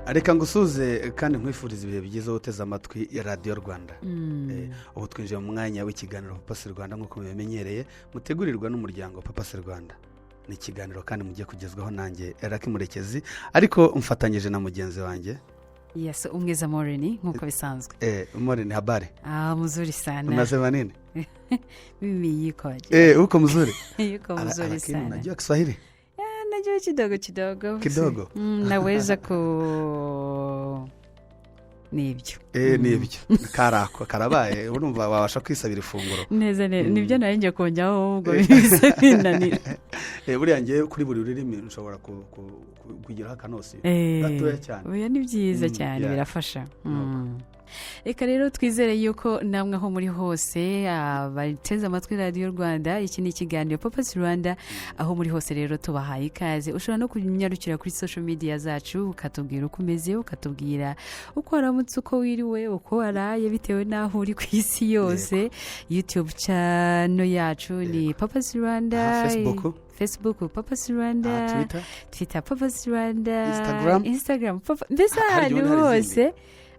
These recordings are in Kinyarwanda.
reka ngusuze kandi nkwifuriza ibihe bigezeho uteze amatwi ya radiyo Rwanda. Ubu twinjiye mu mwanya w'ikiganiro Papasi Rwanda nk'uko mubimenyereye mutegurirwa n'umuryango Papasi Rwanda. Ni ikiganiro kandi mugiye kugezwaho nanjye Lucky Murekezi ariko mfatanyije na mugenzi wanjye. Yes, Umwiza Morini nk'uko bisanzwe. Morini, habari? Mzuri sana. Unasema nini? Mimi yukoje? Uko mzuri? Yuko mzuri sana. Unajua Kiswahili? Najua kidogo. Kidogo? Naweza nibyo. Nibyo. Karabaye urumva wabasha kwisabira ifunguro. Neza nibyo narinje konjaho ubwo bisa binanira. Buriya ngiye kuri buri rurimi nshobora kugira akanosi. Gatoya cyane. Oya ni byiza cyane birafasha. Reka rero twizere yuko namwe aho muri hose bateze amatwi radiyo Rwanda. Iki ni ikiganiro Papasi Rwanda, aho muri hose rero tubahaye ikaze. Ushobora no kunyarukira kuri social media zacu ukatubwira uko umeze, ukatubwira uko waramutse, uko wiriwe, uko waraye bitewe n'aho uri ku isi yose. YouTube channel yacu ni Papasi Rwanda, Facebook Papasi Rwanda, Twitter Papasi Rwanda, Instagram mbese ahantu hose.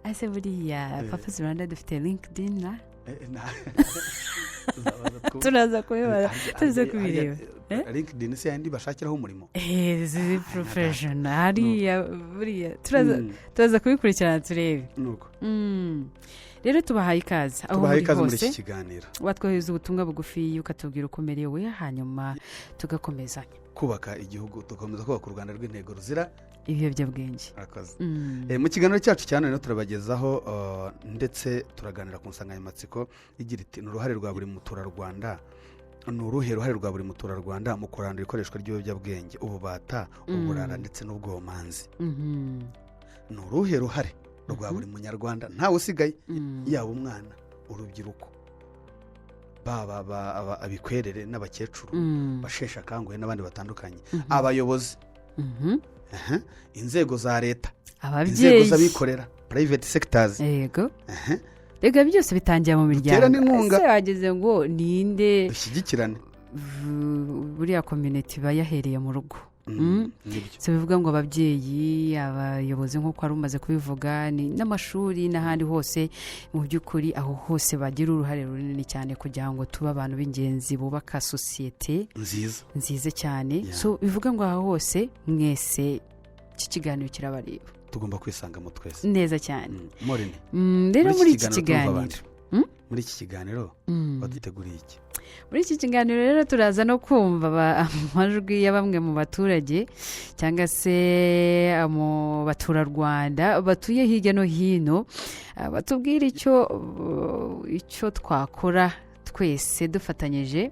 Ase buriya Papasi Rwanda dufite LinkedIn na turaza kubibara tuze kubireba. LinkedIn se yandi bashakiraho umurimo. Ziri professional buriya turaza kubikurikirana turebe. Nuko rero tubahaye ikaze aho muri hose iki kiganiro. Watwohereza ubutumwa bugufi ukatubwira uko umerewe, hanyuma tugakomezanya kubaka igihugu, tukomeza kubaka u Rwanda rw'intego ruzira ibiyobyabwenge. Mu kiganiro cyacu cyane rero turabagezaho ndetse turaganira ku nsanganyamatsiko igira iti ni uruhare rwa buri muturarwanda. Ni uruhe ruhare rwa buri muturarwanda mu kurandura ikoreshwa ry'ibiyobyabwenge, ububata, uburara ndetse n'ubwomanzi? Ni uruhe ruhare rwa buri munyarwanda ntawe usigaye, yaba umwana, urubyiruko, baba abikwerere n'abakecuru, bashesha akanguhe n'abandi batandukanye, abayobozi, inzego za leta, inzego z'abikorera, private sectors. Yego. Rega byose bitangira mu miryango. Ese wageze ngo ninde dushyigikirane buriya community bayahereye mu rugo. So bivuga ngo ababyeyi, abayobozi nk'uko ari umaze kubivuga, ni n'amashuri n'ahandi hose. Mu by'ukuri aho hose bagira uruhare runini cyane kugira ngo tuba abantu b'ingenzi bubaka sosiyete nziza cyane. So bivuga ngo aho hose mwese iki kiganiro kirabareba, tugomba kwisanga mu twese neza cyane. Morini, rero muri iki kiganiro baduteguriye iki? Muri iki kiganiro rero turaza no kumva amajwi ya bamwe mu baturage cyangwa se mu baturarwanda batuye hirya no hino, batubwira icyo twakora twese dufatanyije,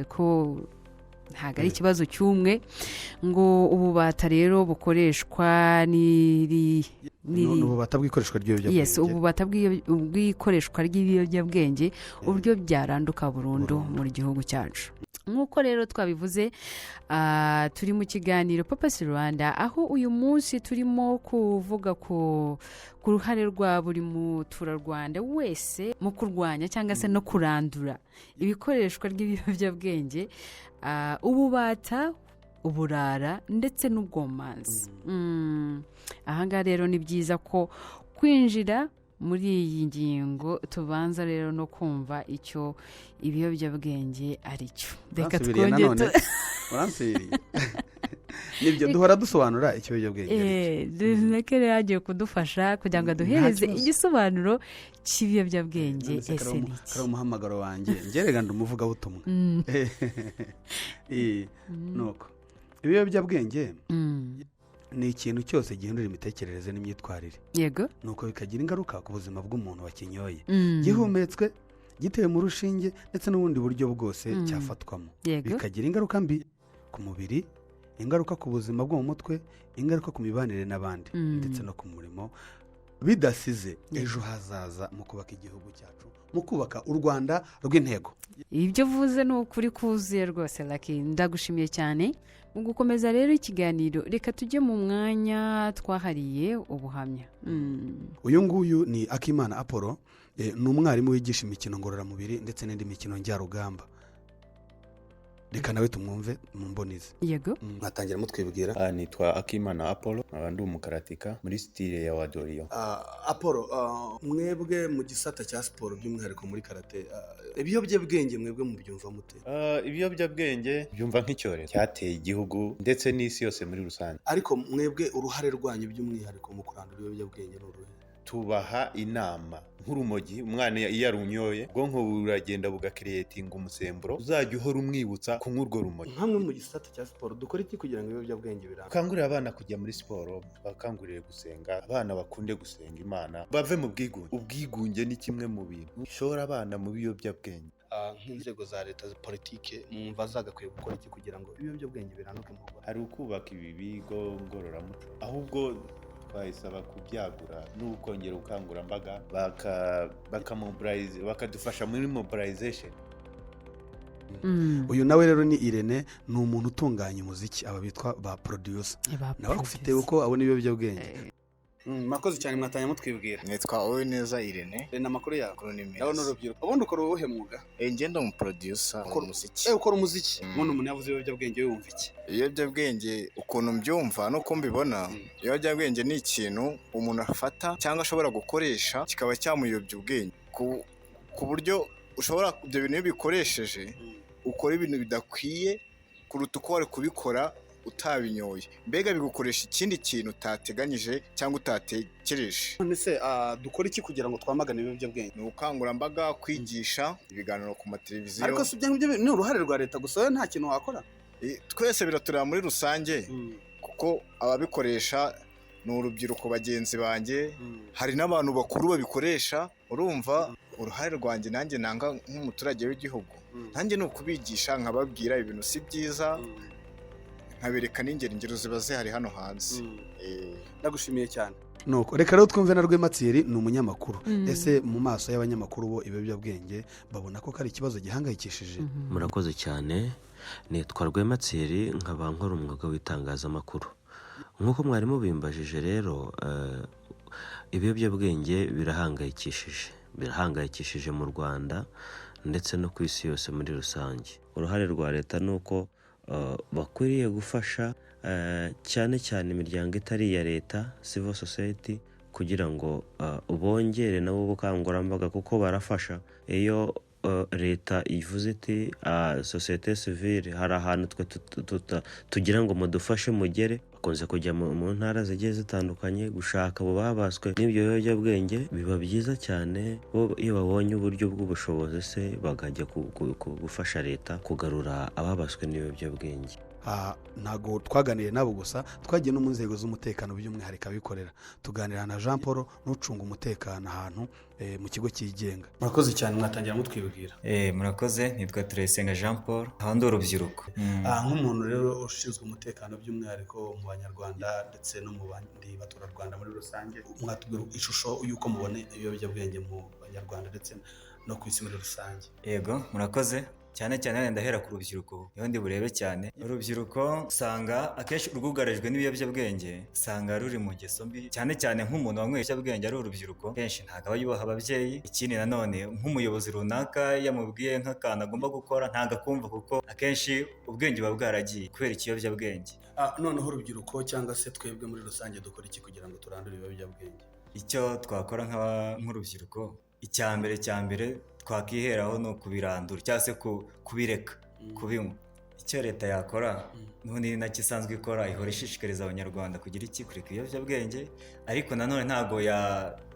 ko ntabwo ari ikibazo cy'umwe ngo ububata rero bukoreshwa ububata bw'ikoreshwa ry'ibiyobyabwenge. Yes, ububata bw'ikoreshwa ry'ibiyobyabwenge uburyo byaranduka burundu mu gihugu cyacu. Nk'uko rero twabivuze, turi mu kiganiro Papasi Rwanda, aho uyu munsi turimo kuvuga ku ruhare rwa buri muturarwanda wese mu kurwanya cyangwa se no kurandura ibikoreshwa ry'ibiyobyabwenge, ububata, uburara ndetse n'ubwomanzi. Ahangaha rero ni byiza ko kwinjira muri iyi ngingo tubanza rero no kumva icyo ibiyobyabwenge ari cyo. Reka twongere nibyo duhora dusobanura icyo ibiyobyabwenge. Reka rero agiye kudufasha kugira ngo aduhereze igisobanuro cy'ibiyobyabwenge. Ese ni iki? Kari umuhamagaro wanjye ngerega ndumuvugabutumwa. Nuko ibiyobyabwenge ni ikintu cyose gihindura imitekerereze n'imyitwarire. Yego. Nuko bikagira ingaruka ku buzima bw'umuntu wakinyoye, gihumetswe, gitewe mu rushinge ndetse n'ubundi buryo bwose cyafatwamo. Bikagira ingaruka mbi ku mubiri, ingaruka ku buzima bwo mu mutwe, ingaruka ku mibanire n'abandi ndetse no ku murimo, bidasize ejo hazaza mu kubaka igihugu cyacu, mu kubaka u Rwanda rw'intego. Ibyo vuze ni ukuri kuzuye rwose Lucky, ndagushimiye cyane. Mu gukomeza rero ikiganiro, reka tujye mu mwanya twahariye ubuhamya. Uyu nguyu ni Akimana Apollo, ni umwarimu wigisha imikino ngororamubiri ndetse n'indi mikino njyarugamba. reka nawe tumwumve mu mbonizi. yego. mwatangira mutwibwira. Nitwa Akimana Apollo, nkaba ndi umukaratika muri style ya Wadoriyo. Apollo, mwebwe mu gisata cya siporo by'umwihariko muri karate, ibiyobyabwenge mwebwe mubyumva mute? Ibiyobyabwenge byumva nk'icyorezo cyateye igihugu ndetse n'isi yose muri rusange. Ariko mwebwe uruhare rwanyu by'umwihariko mu kurandura ibiyobyabwenge ni uruhe? Tubaha inama nk'urumogi, umwana iyo arunyoye ubwonko buragenda bugakiriyetinga umusemburo uzajya uhora umwibutsa kunywa urwo rumogi. Nkamwe mu gisata cya siporo dukora iki kugira ngo ibiyobyabwenge birange? Bakangurira abana kujya muri siporo, bakangurire gusenga, abana bakunde gusenga Imana, bave mu bwigunge. Ubwigunge ni kimwe mu bintu bishora abana mu biyobyabwenge. Nk'inzego za leta, politike, mwumva zagakwiye gukora iki kugira ngo ibiyobyabwenge biranduke mu Rwanda? Hari ukubaka ibi bigo ngororamuco, ahubwo twayisaba kubyagura n'ukongera ubukangurambaga bakadufasha muri mobilization. Uyu nawe rero ni Irene, ni umuntu utunganya umuziki, aba bitwa ba producer. Nawe ufite uko abona ibiyobyabwenge. Murakoze cyane, mwatanya mutwibwira. Nitwa Uwineza Irene. Rena makuru yawe? Makuru ni meza. Nawe n'urubyiruko. Ubundi ukora uwuhe mwuga? Ngenda mu producer umuziki. Ukora umuziki. Ubundi umuntu yavuze ibiyobyabwenge wumva iki? Ibiyobyabwenge ukuntu mbyumva nuko mbibona, ibiyobyabwenge ni ikintu umuntu afata cyangwa ashobora gukoresha kikaba cyamuyobya ubwenge ku buryo ushobora ibyo bintu bikoresheje ukora ibintu bidakwiye kuruta uko wari kubikora utabinyoye, mbega bigukoresha ikindi kintu utateganyije cyangwa utatekereje. None se dukora iki kugira ngo twamagane ibiyobyabwenge? Ni ubukangurambaga, kwigisha, ibiganiro ku mateleviziyo. Ariko si ibyo ngibyo ni uruhare rwa leta gusa, nta kintu wakora? Twese biratureba muri rusange, kuko ababikoresha ni urubyiruko bagenzi banjye, hari n'abantu bakuru babikoresha. Urumva uruhare rwanjye nanjye nanga nk'umuturage w'igihugu, nanjye ni ukubigisha, nkababwira ibintu si byiza, nkabereka n'ingero ziba zihari hano hanze. Ndagushimiye cyane. Nuko reka rero twumve na Rwematsiri, ni umunyamakuru. Ese mu maso y'abanyamakuru bo ibiyobyabwenge babona ko ari ikibazo gihangayikishije? Murakoze cyane. Nitwa Rwematsiri, nkaba nkora umwuga w'itangazamakuru. Nk'uko mwarimu bimbajije rero, ibiyobyabwenge birahangayikishije mu Rwanda ndetse no ku isi yose muri rusange. Uruhare rwa leta ni uko bakwiriye gufasha cyane cyane imiryango itari iya leta, civil society, kugira ngo bongere nabo ubukangurambaga, kuko barafasha. Iyo leta ivuze iti sosiyete sivile, hari ahantu twe tugira ngo mudufashe mugere, bakunze kujya mu ntara zigiye zitandukanye gushaka abo babaswe n'ibyo biyobyabwenge. Biba byiza cyane iyo babonye uburyo bw'ubushobozi se bakajya gufasha leta kugarura ababaswe n'ibiyobyabwenge. Ntago twaganiriye nabo gusa, twagiye no mu nzego z'umutekano by'umwihariko abikorera, tuganira na Jean Paul n'ucunga umutekano ahantu mu kigo cyigenga. Murakoze cyane, mwatangira mutwibwira. Murakoze, nitwa Turayisenga Jean Paul, aho ndi urubyiruko. Nk'umuntu rero ushinzwe umutekano by'umwihariko mu Banyarwanda ndetse no mu bandi baturarwanda muri rusange, mwatubwira ishusho y'uko mubona ibiyobyabwenge mu Banyarwanda ndetse no ku isi muri rusange? Yego, murakoze cyane cyane. Ndahera ku rubyiruko, niho ndi burebe cyane. Urubyiruko usanga akenshi rwugarijwe n'ibiyobyabwenge, usanga ruri mu ngeso mbi, cyane cyane nk'umuntu wanyweye ibiyobyabwenge ari urubyiruko, kenshi ntabwo aba yubaha ababyeyi. Ikindi nanone, nk'umuyobozi runaka yamubwiye nk'akantu agomba gukora ntabwo akumva, kuko akenshi ubwenge buba bwaragiye kubera ikiyobyabwenge. Noneho urubyiruko cyangwa se twebwe muri rusange dukora iki kugira ngo turandure ibiyobyabwenge? Icyo twakora nk'urubyiruko, icya mbere twakiheraho ni ukubirandura cyangwa se kubireka kubinywa. Icyo leta yakora n'ubundi nacyo isanzwe ikora, ihora ishishikariza abanyarwanda kugira kureka ibiyobyabwenge, ariko nanone ntabwo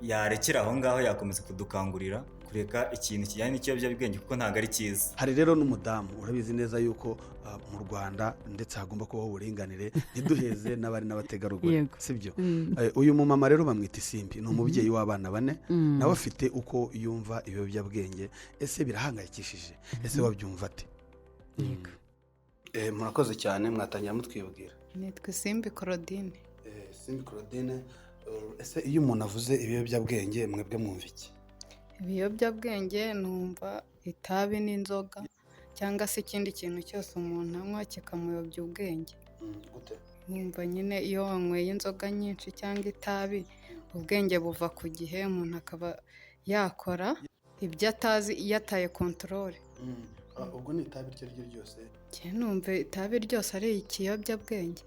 yarekera aho ngaho, yakomeza kudukangurira kureka ikintu kijyanye n'ikiyobyabwenge, kuko ntabwo ari cyiza. Hari rero n'umudamu, urabizi neza yuko mu Rwanda ndetse hagomba kubaho uburinganire, ntiduheze n'abari n'abategarugori, sibyo? Uyu mumama rero bamwita Isimbi, ni umubyeyi w'abana 4, nawe afite uko yumva ibiyobyabwenge. Ese birahangayikishije? Ese wabyumva ate? Murakoze cyane, mwatangira mutwibwira. Nitwa Isimbi Claudine. Isimbi Claudine, ese iyo umuntu avuze ibiyobyabwenge mwebwe mwumva iki? Ibiyobyabwenge numva itabi n'inzoga cyangwa se ikindi kintu cyose umuntu anywa kikamuyobya ubwenge. Numva nyine iyo wanyweye inzoga nyinshi cyangwa itabi, ubwenge buva ku gihe, umuntu akaba yakora ibyo atazi, yataye kontorore. ubwo ni itabi iryo ari ryo ryose njye numva itabi ryose ari ikiyobyabwenge.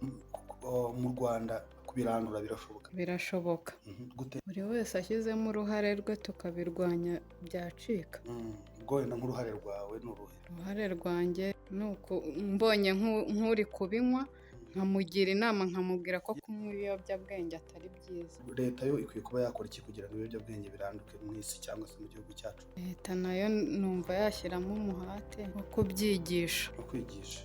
mu Rwanda kubirandura birashoboka. Birashoboka. Gute? Buri wese ashyizemo uruhare rwe tukabirwanya byacika. ubwo wenda nk'uruhare rwawe ni uruhe? Uruhare rwanjye ni uko mbonye nk'uri kubinywa nkamugira inama nkamubwira ko kunywa ibiyobyabwenge atari byiza. Leta yo ikwiye kuba yakora iki kugira ngo ibiyobyabwenge biranduke mu isi cyangwa se mu gihugu cyacu? Leta nayo numva yashyiramo umuhate wo kubyigisha. no kwigisha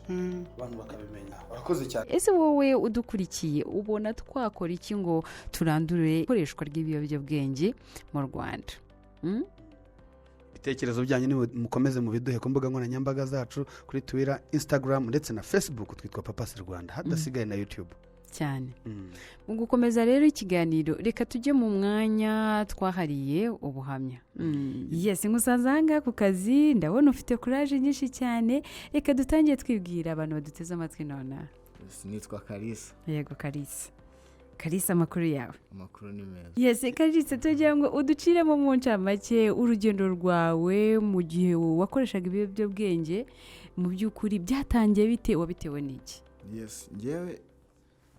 abantu bakabimenya. Urakoze cyane. Ese wowe udukurikiye ubona twakora iki ngo turandure ikoreshwa ry'ibiyobyabwenge mu Rwanda? Ibitekerezo byanyu mukomeze mu biduhe ku mbuga nkoranyambaga zacu kuri Twitter, Instagram ndetse na Facebook twitwa Papas Rwanda, hadasigaye na YouTube cyane. Mu gukomeza rero ikiganiro reka tujye mu mwanya twahariye ubuhamya. Yes, nkusanze ahangaha ku kazi ndabona ufite courage nyinshi cyane. Reka dutangiye twibwira abantu baduteze amatwi nona. Nitwa Kalisa. Yego Kalisa. Kalisa, amakuru yawe? Amakuru ni meza. Yes, Kalisa, tugira ngo uduciremo mu ncamake urugendo rwawe mu gihe wakoreshaga ibiyobyabwenge, mu by'ukuri byatangiye bite, wabitewe n'iki? Yes, ngewe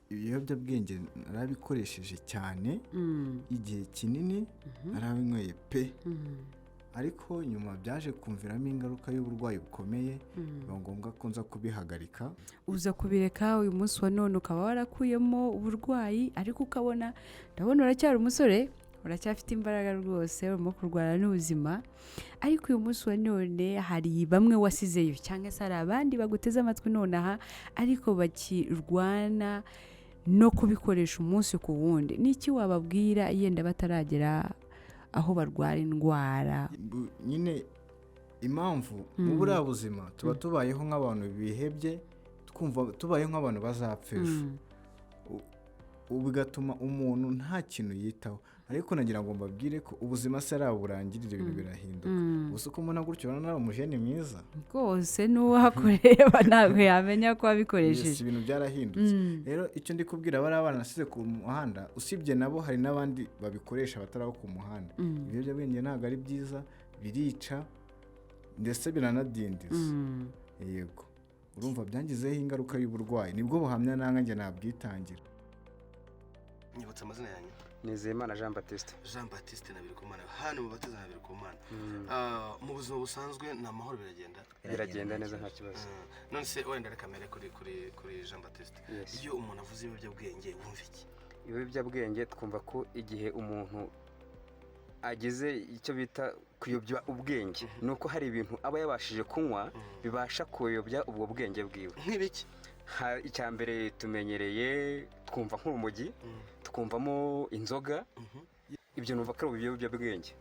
ibiyobyabwenge narabikoresheje cyane igihe kinini, narabinyweye pe. Ariko nyuma byaje kumviramo ingaruka y'uburwayi bukomeye, biba ngombwa ko nza kubihagarika. Uza kubireka uyu munsi wa none ukaba warakuyemo uburwayi, ariko ukabona ndabona uracyari umusore, uracyafite imbaraga rwose, urimo kurwana n'ubuzima. Ariko uyu munsi wa none hari bamwe wasizeyo cyangwa se hari abandi baguteze amatwi nonaha ariko bakirwana no kubikoresha umunsi ku wundi. Niki wababwira yenda bataragera aho barwara indwara? Nyine impamvu mu buriya buzima tuba tubayeho nk'abantu bihebye, twumva tubayeho nk'abantu bazapfisha, bigatuma umuntu nta kintu yitaho. Ariko nagira ngo mbabwire ko ubuzima se ari aburangirire, ibintu birahinduka. Gusa uko mbona gutyo urabona ari umujene mwiza rwose, n'uwakureba ntabwo yamenya ko wabikoresheje. Ibintu byarahindutse. Rero icyo ndi kubwira bari abana nasize ku muhanda, usibye nabo hari n'abandi babikoresha bataraho ku muhanda. Ibiyobyabwenge ntabwo ari byiza, birica ndetse biranadindiza. Yego, urumva byangizeho ingaruka y'uburwayi. Nibwo buhamya nanjye nabwitangira. Nyibutsa amazina yanyu? Nizeyimana Jean Baptiste. Jean Baptiste Nabirikumana. Hano mu Bateza Nabirikumana. Mu buzima busanzwe ni amahoro biragenda? Biragenda neza nta kibazo. None se wenda reka mere kuri Jean Baptiste. Iyo umuntu avuze ibiyobyabwenge wumva iki? Ibiyobyabwenge twumva ko igihe umuntu agize icyo bita kuyobya ubwenge, nuko hari ibintu aba yabashije kunywa bibasha kuyobya ubwo bwenge bwiwe. Nk'ibiki? Icya mbere tumenyereye twumva nk'urumogi, tukumvamo inzoga, ibyo numva ko ari ibiyobyabwenge.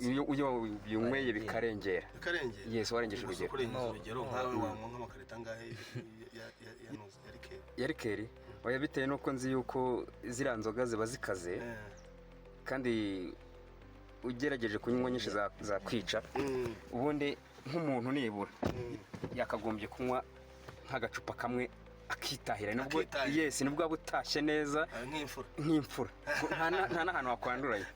Iyo binyweye bikarengera. Yes, warengeje urugero. Nkawe wanywa nk'amakarita angahe ya rikeri? Oya, bitewe nuko nzi yuko ziriya nzoga ziba zikaze, kandi ugerageje kunywa nyinshi zakwica. Ubundi nk'umuntu nibura yakagombye kunywa nk'agacupa kamwe akitahira. Nubwo yes, nubwo butashye neza nk'imfura, nta n'ahantu wakwandurayo.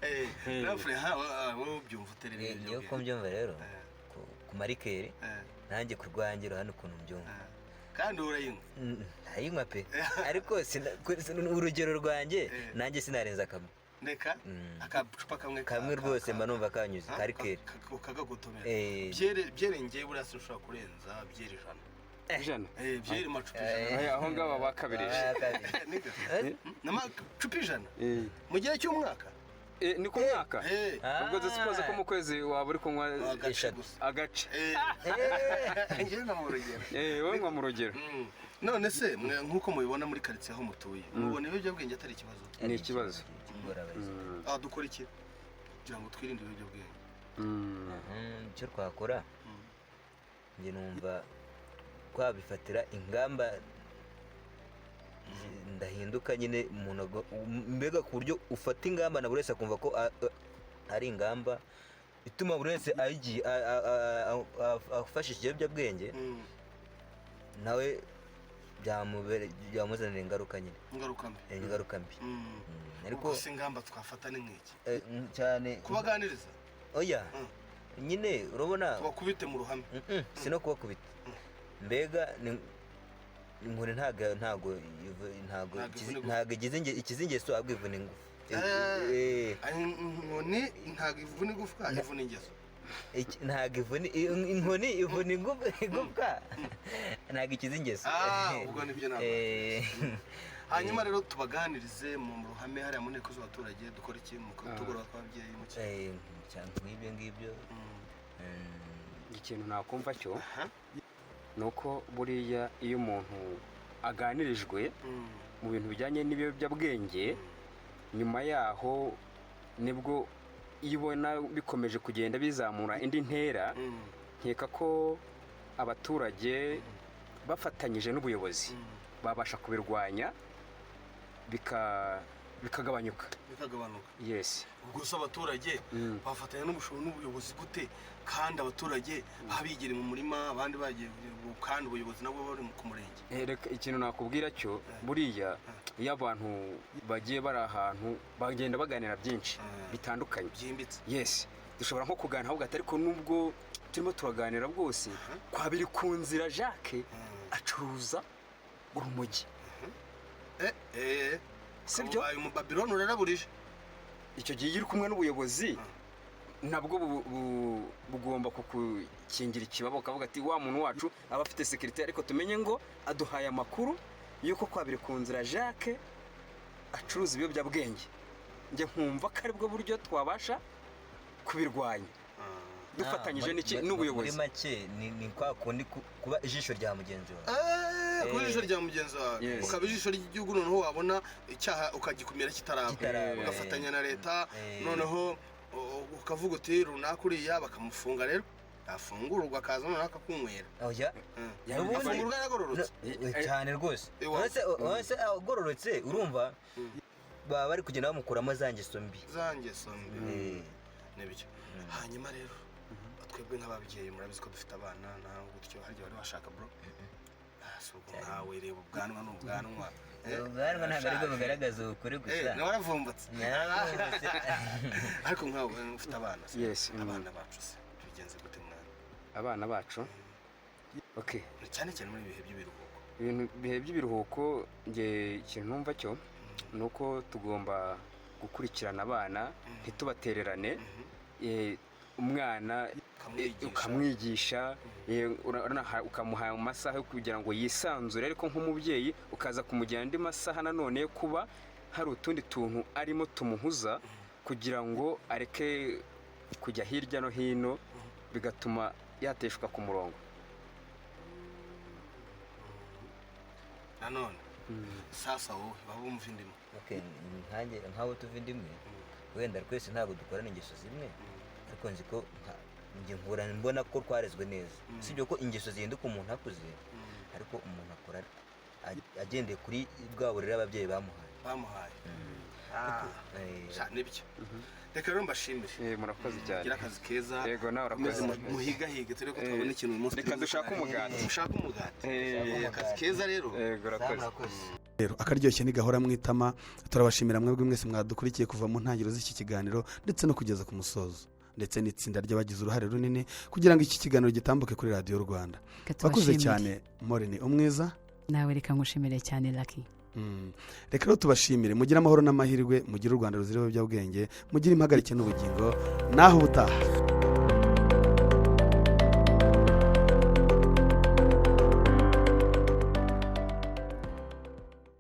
Wowe ubyumva uterere? Niyo ko mbyumva rero ku marikeri, nanjye kurwangira hano ukuntu mbyumva. Kandi urayinywa? Ndayinywa pe, ariko urugero rwanjye nanjye sinarenza kamwe. Neka akacupa kamwe rwose mba numva kanyuze karikeri kagagotomera. Byere ngewe buriya sinshobora kurenza byeri ijana. Byeri macupa ijana. Aho ngaho bakabirije n'amacupa ijana mu gihe cy'umwaka? Ni ku mwaka. Ubwo dusipoze ko mu kwezi waba uri kunywa agace. Ngewe nka mu rugero. Wowe nka mu rugero. None se nk'uko mubibona muri karitsiye aho mutuye, mubona ibiyobyabwenge atari ikibazo? Ni ikibazo. Dukora iki kugira ngo twirinde ibiyobyabwenge? Icyo twakora njye numva twabifatira ingamba ndahinduka nyine umuntu, mbega ku buryo ufata ingamba na buri wese akumva ko ari ingamba ituma buri wese afashe ikiyobyabwenge nawe byamuzanira ingaruka nyine. Ingaruka mbi. Ariko si ingamba twafata ni nk'iki? Cyane kubaganiriza? Oya, nyine urabona tubakubite mu ruhame si no kubakubita mbega inkoni ntago ikizingeso ahubwo ivuna ingufu inkoni ntago ivuna igufwa ivuna ingeso ntago inkoni ivuna igufwa ntago ikizingeso ubwo nibyo ntabwo hanyuma rero tubaganirize mu ruhame hariya mu nteko z'abaturage dukora iki mu tugoroba tw'ababyeyi mu cyangwa nk'ibyo ngibyo ikintu nakumva cyo ni uko buriya iyo umuntu aganirijwe mu bintu bijyanye n'ibiyobyabwenge nyuma yaho nibwo iyo ubona bikomeje kugenda bizamura indi ntera nkeka ko abaturage bafatanyije n'ubuyobozi babasha kubirwanya bikagabanuka yes ubwo se abaturage bafatanya n'ubuyobozi gute kandi abaturage babigira mu murima abandi bagiye kandi ubuyobozi nabwo bari ku murenge ikintu nakubwira cyo buriya iyo abantu bagiye bari ahantu bagenda baganira byinshi bitandukanye byimbitse yes dushobora nko kuganira ahubwo ariko nubwo turimo turaganira bwose kwa biri ku nzira Jacques acuruza urumogi sibyo ayo mu Babylon uraraburije icyo gihe iri kumwe n'ubuyobozi nabwo bugomba kukukingira ikibabo kavuga ati wa muntu wacu aba afite security ariko tumenye ngo aduhaye amakuru yuko kwabire ku nzira Jacques acuruza ibiyobyabwenge nge nkumva ko aribwo buryo twabasha kubirwanya dufatanyije n'ubuyobozi muri make ni kwa kundi kuba ijisho rya mugenzi wawe kuba ijisho rya mugenzi wawe ukaba ijisho ry'igihugu noneho wabona icyaha ukagikumira kitaraba ugafatanya na leta noneho ukavuga uti runaka uriya bakamufunga rero afungurwa akaza noneho akakunywera afungurwa yagororotse cyane rwose wese agororotse urumva baba bari kugenda bamukuramo za ngeso mbi n'ibyo hanyuma rero twebwe nk'ababyeyi murabizi ko dufite abana ntabwo gutyo hari igihe bari bashaka bro ntawe reba ubwanwa n'ubwanwa ubwanwa ntabwo aribwo bugaragaza ukuri gusa nawe waravumbutse ariko nkawe ufite abana abana bacu se tubigenze gute mwana abana bacu cyane cyane muri ibihe by'ibiruhuko ibihe by'ibiruhuko nge ikintu numva cyo ni uko tugomba gukurikirana abana ntitubatererane umwana ukamwigisha ukamuha amasaha yo kugira ngo yisanzure ariko nk'umubyeyi ukaza kumujyana andi masaha nanone kuba hari utundi tuntu arimo tumuhuza kugira ngo areke kujya hirya no hino bigatuma yateshwa ku murongo nanone sasa wowe babumva indimo nk'abo tuva indimwe wenda twese ntabwo dukorana ingeso zimwe ariko nzi ko nkura mbona ko twarezwe neza sibyo ko ingeso zihinduka umuntu akuze ariko umuntu akora agendeye kuri bwa burere ababyeyi bamuhaye nibyo reka rero mbashimire murakoze cyane gira akazi keza yego nawe urakoze muhigahige turi ko twabona ikintu uyu munsi reka dushake umugati akazi keza rero yego urakoze rero akaryoshye ntigahora mu itama turabashimira mwebwe mwese mwadukurikiye kuva mu ntangiriro z'iki kiganiro ndetse no kugeza ku musozo ndetse n'itsinda ry'abagize uruhare runini kugira ngo iki kiganiro gitambuke kuri radiyo Rwanda bakuze cyane Morini umwiza nawe reka ngushimire cyane Lucky reka rero tubashimire mugire amahoro n'amahirwe mugire u Rwanda ruzira ibiyobyabwenge mugire impagarike n'ubugingo naho ubutaha